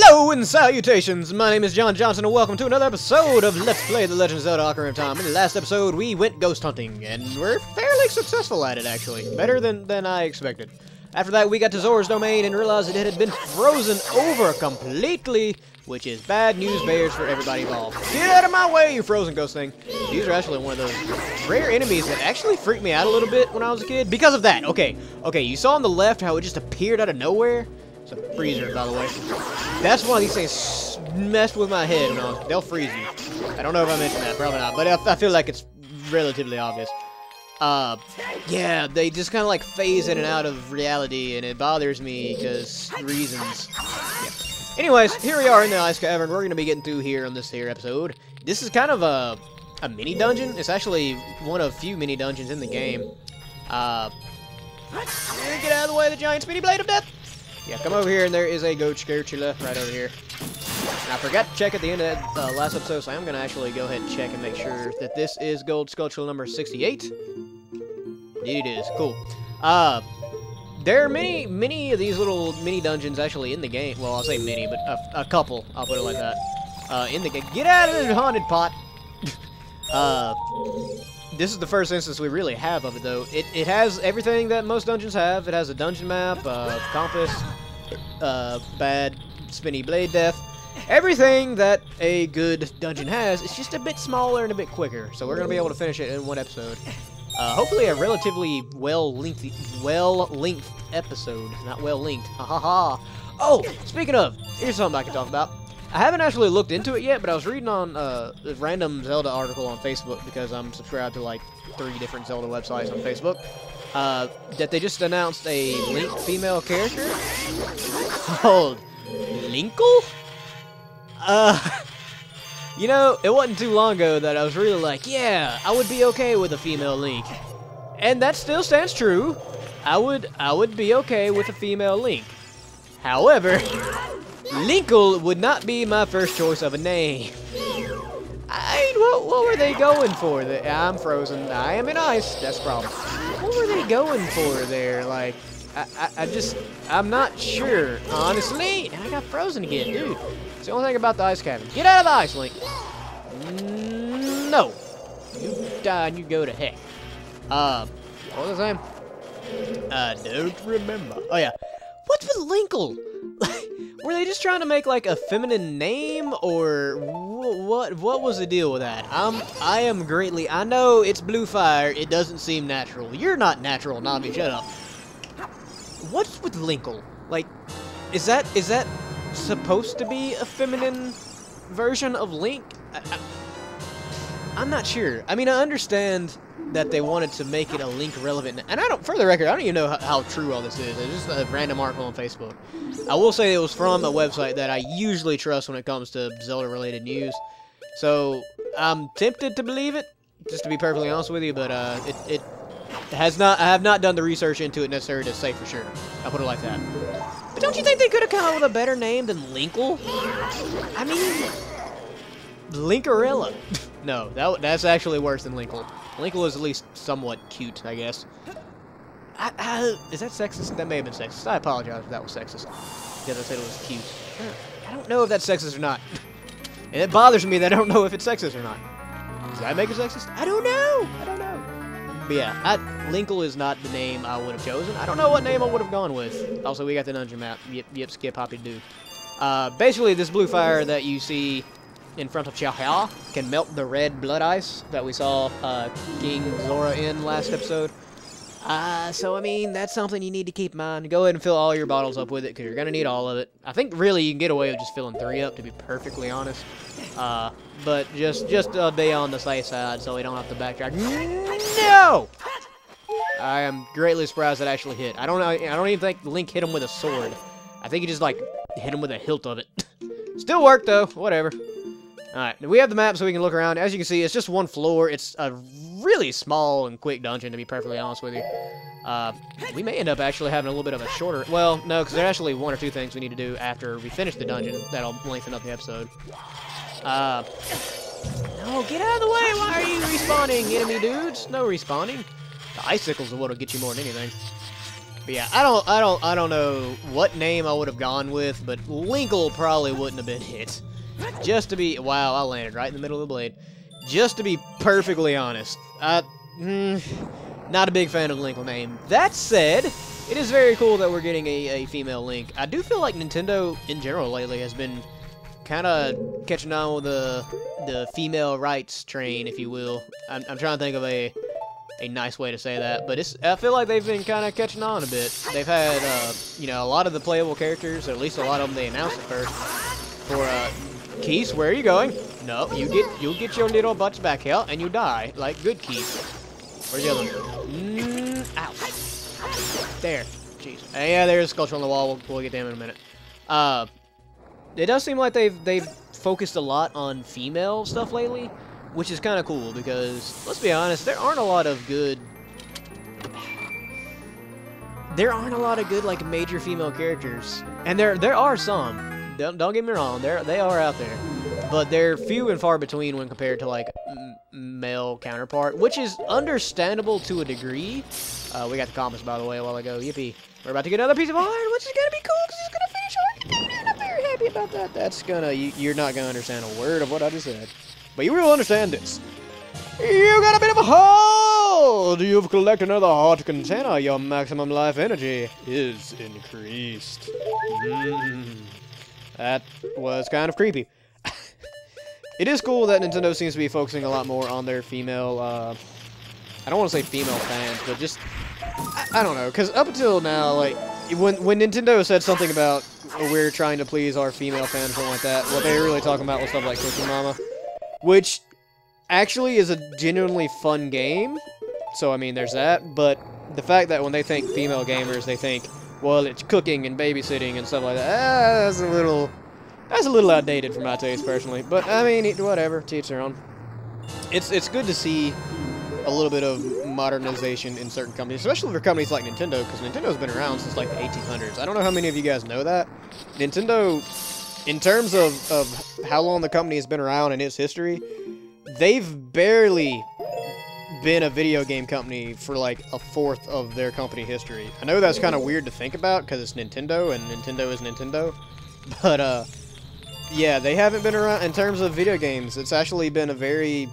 Hello and salutations, my name is John Johnson and welcome to another episode of Let's Play The Legend of Zelda Ocarina of Time. In the last episode, we went ghost hunting, and we're fairly successful at it, actually. Better than I expected. After that, we got to Zora's domain and realized that it had been frozen over completely, which is bad news bears for everybody involved. Get out of my way, you frozen ghost thing. These are actually one of those rare enemies that actually freaked me out a little bit when I was a kid. Because of that, okay, you saw on the left how it just appeared out of nowhere? It's a freezer, by the way. That's one of these things messed with my head when they'll freeze you. I don't know if I mentioned that, probably not, but I feel like it's relatively obvious. Yeah, they just kind of like phase in and out of reality, and it bothers me because reasons. Yeah. Anyways, here we are in the Ice Cavern. We're going to be getting through here on this here episode. This is kind of a mini dungeon. It's actually one of few mini dungeons in the game. Get out of the way, the giant speedy blade of death! Yeah, come over here, and there is a Skulltula right over here. And I forgot to check at the end of that last episode, so I'm going to actually go ahead and check and make sure that this is Gold Skulltula number 68. Indeed it is. Cool. There are many of these little mini dungeons actually in the game. Well, I'll say mini, but a couple. I'll put it like that. In the game. Get out of the haunted pot! This is the first instance we really have of it, though. It has everything that most dungeons have. It has a dungeon map, compass, bad spinny blade death. Everything that a good dungeon has. It's just a bit smaller and a bit quicker. So we're going to be able to finish it in one episode. Hopefully a relatively well-linked episode. Not well-linked. Ha ha ha. Oh, speaking of, here's something I can talk about. I haven't actually looked into it yet, but I was reading on a random Zelda article on Facebook because I'm subscribed to like 3 different Zelda websites on Facebook. That they just announced a Link female character called Linkle? You know, it wasn't too long ago that I was really like, yeah, I would be okay with a female Link. And that still stands true. I would be okay with a female Link. However, Linkle would not be my first choice of a name. I mean, what were they going for? I'm frozen. I am in ice. That's the problem. What were they going for there? Like, I'm not sure, honestly. And I got frozen again, dude. It's the only thing about the ice cavern. Get out of the ice, Link. No. You die and you go to heck. What was I saying? I don't remember. Oh, yeah. What's with Linkle? Were they just trying to make like a feminine name, or what was the deal with that? I am greatly. I know it's blue fire. It doesn't seem natural. You're not natural, Navi. Shut up. What's with Linkle? Like, is that supposed to be a feminine version of Link? I'm not sure. I mean, I understand that they wanted to make it a Link relevant, and for the record, I don't even know how true all this is. It's just a random article on Facebook. I will say it was from a website that I usually trust when it comes to Zelda-related news, so I'm tempted to believe it, just to be perfectly honest with you, but I have not done the research into it necessarily to say for sure. I'll put it like that. But don't you think they could have come up with a better name than Linkle? I mean, Linkerella. No, that's actually worse than Linkle. Linkle is at least somewhat cute, I guess. Is that sexist? That may have been sexist. I apologize if that was sexist. Because I said it was cute. I don't know if that's sexist or not. And it bothers me that I don't know if it's sexist or not. Does that make it sexist? I don't know. But yeah, Linkle is not the name I would have chosen. I don't know what name I would have gone with. Also, we got the dungeon map. Yep, skip, hoppy, do. Basically, this blue fire that you see in front of Xiao can melt the red blood ice that we saw King Zora in last episode. So, I mean, that's something you need to keep in mind. Go ahead and fill all your bottles up with it, because you're going to need all of it. I think, really, you can get away with just filling 3 up, to be perfectly honest. But just be on the safe side so we don't have to backtrack. No! I am greatly surprised that actually hit. I don't even think Link hit him with a sword. I think he just, like, hit him with a hilt of it. Still worked, though. Whatever. Alright, we have the map so we can look around. As you can see, it's just one floor. It's a really small and quick dungeon, to be perfectly honest with you. We may end up actually having a little bit of a shorter... Well, no, because there's actually 1 or 2 things we need to do after we finish the dungeon that'll lengthen up the episode. No, get out of the way! Why are you respawning, enemy dudes? No respawning. The icicles are what'll get you more than anything. But yeah, I don't know what name I would have gone with, but Linkle probably wouldn't have been it. Just to be, wow, I landed right in the middle of the blade. Just to be perfectly honest, not a big fan of the Linkle name. That said, it is very cool that we're getting a female Link. I do feel like Nintendo in general lately has been kind of catching on with the female rights train, if you will. I'm trying to think of a nice way to say that, but I feel like they've been kind of catching on a bit. They've had, you know, a lot of the playable characters, or at least a lot of them they announced at first. For Keese, where are you going? No, you'll get your little butts back here, and you die like good Keese. Where's the other one? Ow. There. Jeez. Yeah, there's Skulltula on the wall. We'll get them in a minute. It does seem like they've focused a lot on female stuff lately, which is kind of cool because, let's be honest, there aren't a lot of good like major female characters, and there are some. Don't get me wrong, they are out there, but they're few and far between when compared to like male counterpart, which is understandable to a degree. We got the compass, by the way, a while ago. Yippee! We're about to get another piece of iron, which is gonna be cool because it's gonna finish our game, and I'm very happy about that. That's gonna you're not gonna understand a word of what I just said. But you will understand this. You got a bit of a hold! You've collected another hot container. Your maximum life energy is increased. That was kind of creepy. It is cool that Nintendo seems to be focusing a lot more on their female, I don't want to say female fans, but just, I don't know, because up until now, like, when Nintendo said something about we're trying to please our female fans or something like that, what they were really talking about was stuff like Cookie Mama. Which actually is a genuinely fun game, so I mean there's that, but the fact that when they think female gamers, they think, well, it's cooking and babysitting and stuff like that, that's a little outdated for my taste personally, but I mean, whatever, to each their own. It's good to see a little bit of modernization in certain companies, especially for companies like Nintendo, because Nintendo's been around since like the 1800s. I don't know how many of you guys know that. Nintendo, in terms of how long the company has been around in its history, they've barely been a video game company for like a fourth of their company history. I know that's kind of weird to think about because it's Nintendo and Nintendo is Nintendo, but yeah, they haven't been around in terms of video games. It's actually been a very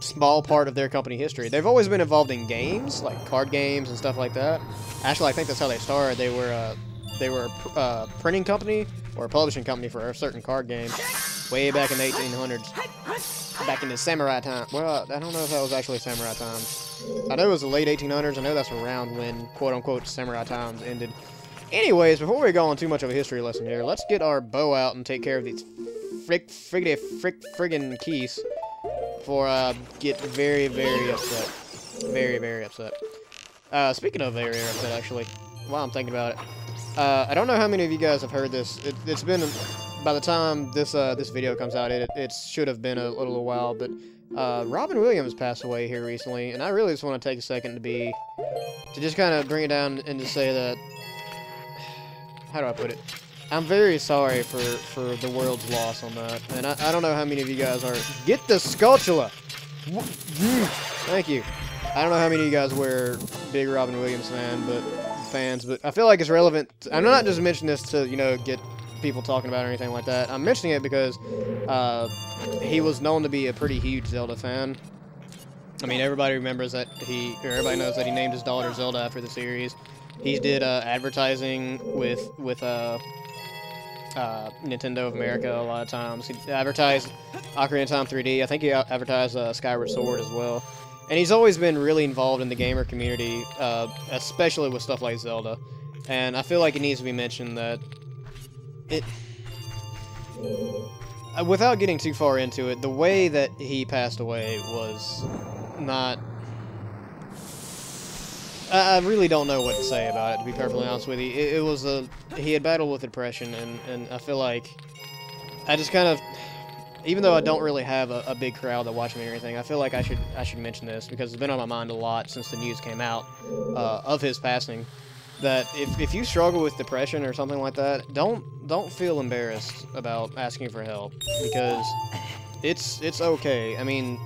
small part of their company history. They've always been involved in games, like card games and stuff like that. Actually, I think that's how they started. They were a printing company or a publishing company for a certain card game way back in the 1800s. Back in the samurai time. Well, I don't know if that was actually samurai times. I know it was the late 1800s. I know that's around when, quote-unquote, samurai times ended. Anyways, before we go on too much of a history lesson here, let's get our bow out and take care of these friggin' Keese before I get very, very upset. Very, very upset. Speaking of very, very upset, actually, while I'm thinking about it, I don't know how many of you guys have heard this. It's been, by the time this video comes out, it should have been a little while, but Robin Williams passed away here recently, and I really just want to take a second to just kind of bring it down and to say that, how do I put it? I'm very sorry for the world's loss on that, and I don't know how many of you guys are. Get the Skulltula! Thank you. I don't know how many of you guys were big Robin Williams fans, but I feel like it's relevant. I'm not just mentioning this to, you know, get people talking about it or anything like that. I'm mentioning it because he was known to be a pretty huge Zelda fan. I mean, everybody remembers that everybody knows that he named his daughter Zelda after the series. He did advertising with Nintendo of America a lot of times. He advertised Ocarina of Time 3D. I think he advertised Skyward Sword as well. And he's always been really involved in the gamer community, especially with stuff like Zelda. And I feel like it needs to be mentioned that without getting too far into it, the way that he passed away was not... I really don't know what to say about it, to be perfectly honest with you. He had battled with depression, and I feel like I just kind of, even though I don't really have a big crowd that watch me or anything, I feel like I should mention this because it's been on my mind a lot since the news came out of his passing. That if you struggle with depression or something like that, don't feel embarrassed about asking for help because it's okay. I mean,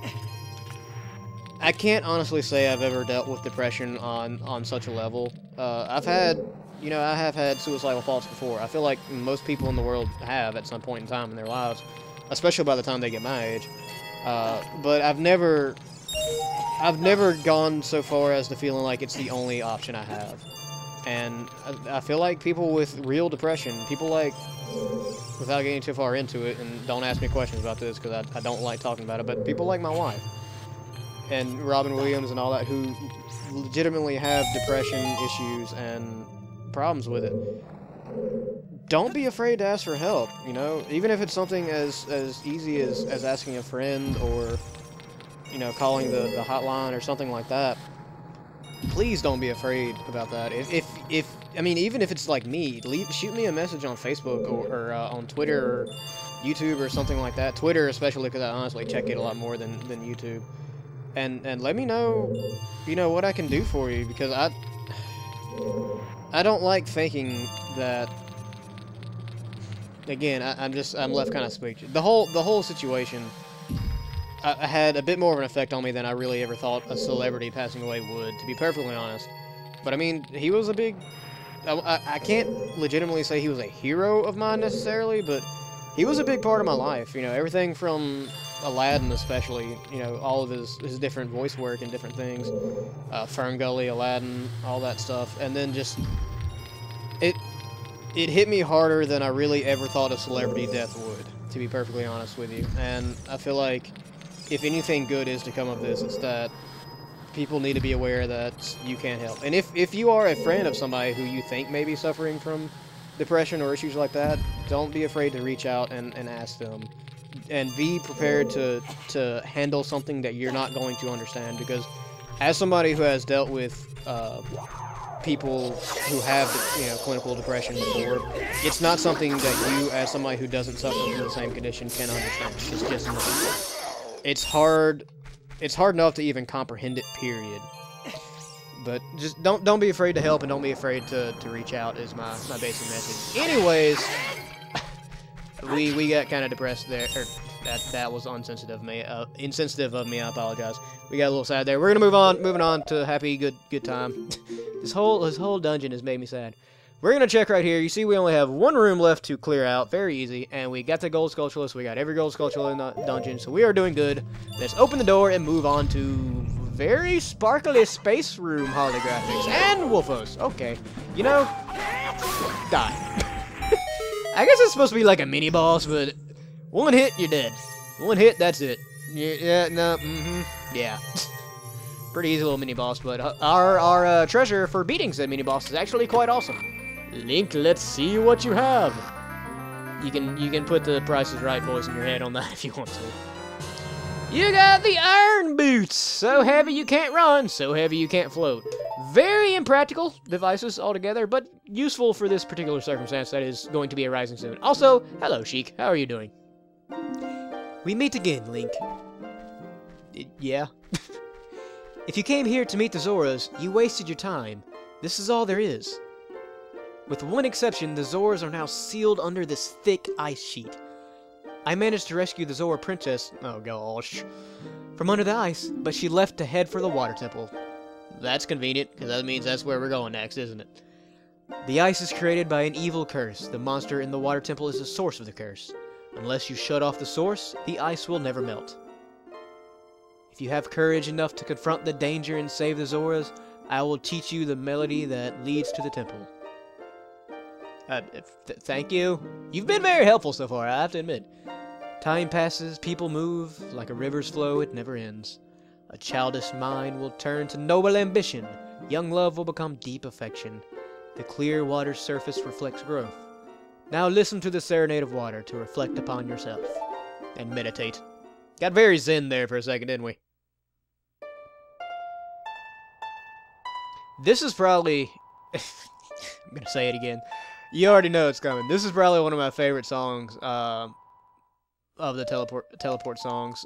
I can't honestly say I've ever dealt with depression on such a level. I've had, you know, I have had suicidal thoughts before. I feel like most people in the world have at some point in time in their lives, especially by the time they get my age. But I've never gone so far as to feeling like it's the only option I have. And I feel like people with real depression, people like, without getting too far into it, and don't ask me questions about this because I don't like talking about it, but people like my wife and Robin Williams and all that who legitimately have depression issues and problems with it. Don't be afraid to ask for help, you know? Even if it's something as easy as asking a friend or, you know, calling the hotline or something like that. Please don't be afraid about that. I mean, even if it's like me, shoot me a message on Facebook or on Twitter or YouTube or something like that. Twitter especially, because I honestly check it a lot more than YouTube. And let me know, you know, what I can do for you, because I don't like thinking that. Again, I'm left kind of speechless. The whole situation had a bit more of an effect on me than I really ever thought a celebrity passing away would, to be perfectly honest. But I mean, he was a big. I can't legitimately say he was a hero of mine necessarily, but he was a big part of my life. You know, everything from Aladdin, especially. You know, all of his different voice work and different things. Ferngully, Aladdin, all that stuff, and then just it hit me harder than I really ever thought a celebrity death would, to be perfectly honest with you. And I feel like if anything good is to come of this, it's that people need to be aware that you can't help. And if you are a friend of somebody who you think may be suffering from depression or issues like that, don't be afraid to reach out and ask them. And be prepared to handle something that you're not going to understand, because as somebody who has dealt with people who have, you know, clinical depression before, it's not something that you, as somebody who doesn't suffer from the same condition, can understand. It's just not. It's hard enough to even comprehend it, period. But just don't be afraid to help, and don't be afraid to reach out is my basic message. Anyways, we got kind of depressed there. That was insensitive of me. I apologize. We got a little sad there. We're gonna moving on to happy, good time. This whole dungeon has made me sad. We're gonna check right here. You see, we only have one room left to clear out. Very easy, and we got the gold Skulltula. We got every gold Skulltula in the dungeon, so we are doing good. Let's open the door and move on to very sparkly space room holographics and Wolfos. Okay, you know, die. I guess it's supposed to be like a mini boss, but one hit, you're dead. One hit, that's it. Yeah. Pretty easy little mini boss, but our treasure for beating said mini boss is actually quite awesome. Link, let's see what you have. You can put the Price is Right voice in your head on that if you want to. You got the iron boots. So heavy you can't run, so heavy you can't float. Very impractical devices altogether, but useful for this particular circumstance that is going to be arising soon. Also, hello, Sheik. How are you doing? We meet again, Link. Yeah. If you came here to meet the Zoras, you wasted your time. This is all there is. With one exception, the Zoras are now sealed under this thick ice sheet. I managed to rescue the Zora princess, oh gosh, from under the ice, but she left to head for the water temple. That's convenient, because that means that's where we're going next, isn't it? The ice is created by an evil curse. The monster in the water temple is the source of the curse. Unless you shut off the source, the ice will never melt. If you have courage enough to confront the danger and save the Zoras, I will teach you the melody that leads to the temple. Thank you. You've been very helpful so far, I have to admit. Time passes, people move, like a river's flow, it never ends. A childish mind will turn to noble ambition. Young love will become deep affection. The clear water's surface reflects growth. Now listen to the serenade of water to reflect upon yourself. And meditate. Got very zen there for a second, didn't we? This is probably... I'm gonna say it again. You already know it's coming. This is probably one of my favorite songs of the teleport songs.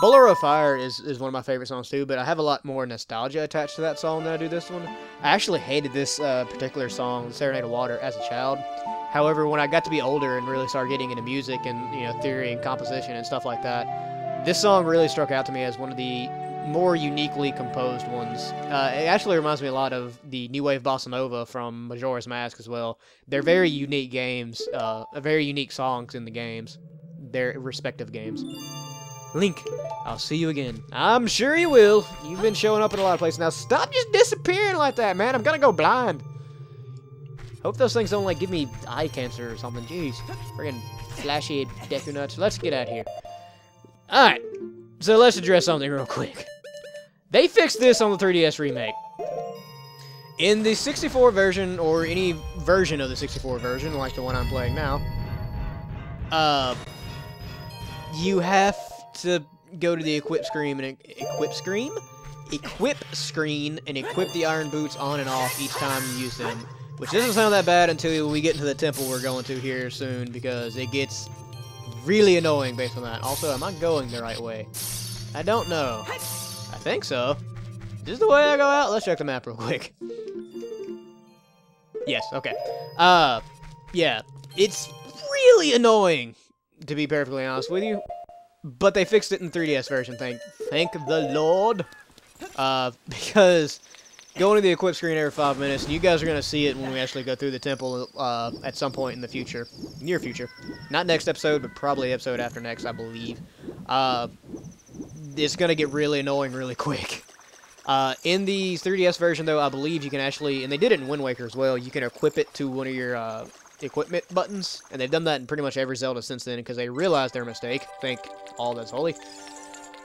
Bolero Fire is one of my favorite songs too, but I have a lot more nostalgia attached to that song than I do this one. I actually hated this particular song, Serenade of Water, as a child. However, when I got to be older and really started getting into music and, you know, theory and composition and stuff like that, this song really struck out to me as one of the more uniquely composed ones. It actually reminds me a lot of the New Wave Bossa Nova from Majora's Mask as well. They're very unique games, very unique songs in the games, their respective games. Link, I'll see you again. I'm sure you will. You've been showing up in a lot of places. Now stop just disappearing like that, man. I'm gonna go blind. Hope those things don't, like, give me eye cancer or something. Jeez. Friggin' flashy Deku Nuts. Let's get out of here. Alright. So let's address something real quick. They fixed this on the 3DS remake. In the 64 version, or any version of the 64 version, like the one I'm playing now, you have to go to the equip screen and equip screen and equip the iron boots on and off each time you use them. Which doesn't sound that bad until we get into the temple we're going to here soon, because it gets really annoying based on that. Also, am I going the right way? I don't know. I think so. Is this the way I go out? Let's check the map real quick. Yes, okay. Yeah. It's really annoying, to be perfectly honest with you. But they fixed it in 3DS version, thank the Lord. Because going to the equip screen every 5 minutes, and you guys are going to see it when we actually go through the temple at some point in the future. Near future. Not next episode, but probably episode after next, I believe. It's going to get really annoying really quick. In the 3DS version, though, I believe you can actually, and they did it in Wind Waker as well, you can equip it to one of your equipment buttons, and they've done that in pretty much every Zelda since then, because they realized their mistake. Thank all that's holy.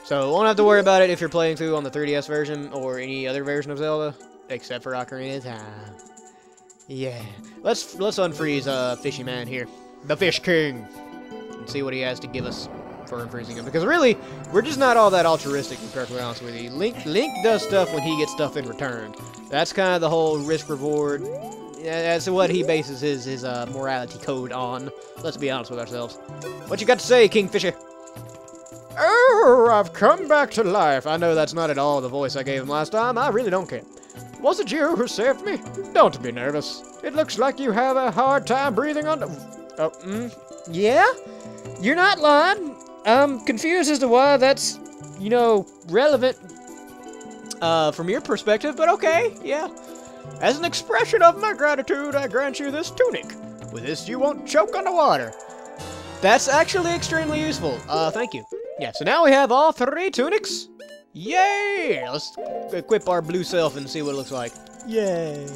So, won't have to worry about it if you're playing through on the 3DS version, or any other version of Zelda, except for Ocarina of Time. Yeah. Let's unfreeze Fishy Man here. The Fish King! And see what he has to give us for unfreezing him. Because really, we're just not all that altruistic, to be perfectly honest with you. Link does stuff when he gets stuff in return. That's kind of the whole risk-reveward. That's what he bases his morality code on. Let's be honest with ourselves. What you got to say, Kingfisher? Oh, I've come back to life. I know that's not at all the voice I gave him last time. I really don't care. Was it you who saved me? Don't be nervous. It looks like you have a hard time breathing under... Yeah? You're not lying. I'm confused as to why that's, you know, relevant from your perspective, but okay, yeah. As an expression of my gratitude, I grant you this tunic. With this, you won't choke underwater. That's actually extremely useful. Thank you. Yeah, so now we have all 3 tunics. Yay! Let's equip our blue self and see what it looks like. Yay!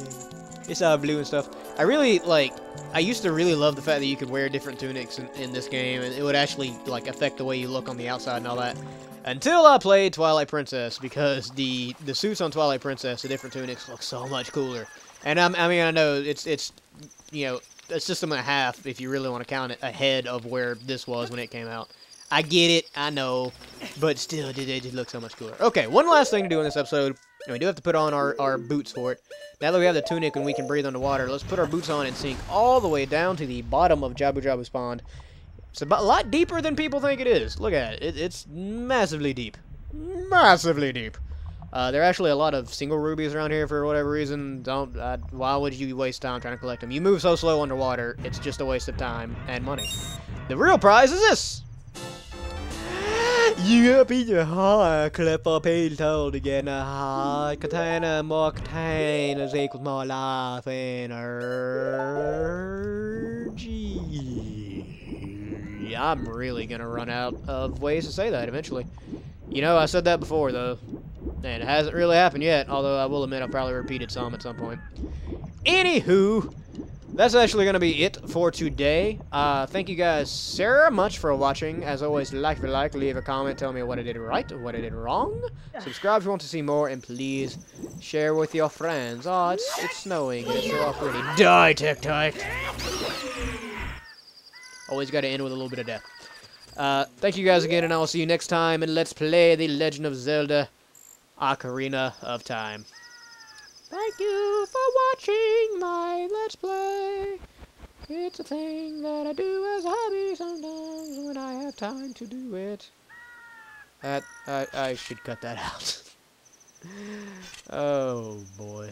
It's blue and stuff. I used to really love the fact that you could wear different tunics in this game, and it would actually, like, affect the way you look on the outside and all that. Until I played Twilight Princess, because the suits on Twilight Princess, the different tunics, look so much cooler. And I mean, I know it's you know, a system and a half if you really want to count it ahead of where this was when it came out. I get it, I know, but still, it just looks so much cooler. Okay, one last thing to do in this episode, and we do have to put on our boots for it. Now that we have the tunic and we can breathe underwater, let's put our boots on and sink all the way down to the bottom of Jabu Jabu's pond. It's a lot deeper than people think it is. Look at it. It's massively deep. Massively deep. There are actually a lot of single rubies around here for whatever reason. Why would you waste time trying to collect them? You move so slow underwater, it's just a waste of time and money. The real prize is this! You up in your heart, clip up heel toe to get a heart, katana, more katanas equals more life energy. I'm really gonna run out of ways to say that eventually. You know, I said that before though, and it hasn't really happened yet, although I will admit I'll probably repeated some at some point. Anywho, that's actually going to be it for today. Thank you guys so much for watching. As always, like if you like, leave a comment, tell me what I did right or what I did wrong. Subscribe if you want to see more, and please share with your friends. Oh, it's snowing. It's so all pretty. Die, Tech-Tike. Always got to end with a little bit of death. Thank you guys again, and I will see you next time, and let's play The Legend of Zelda Ocarina of Time. Thank you for watching my Let's Play. It's a thing that I do as a hobby sometimes when I have time to do it. I should cut that out. Oh, boy.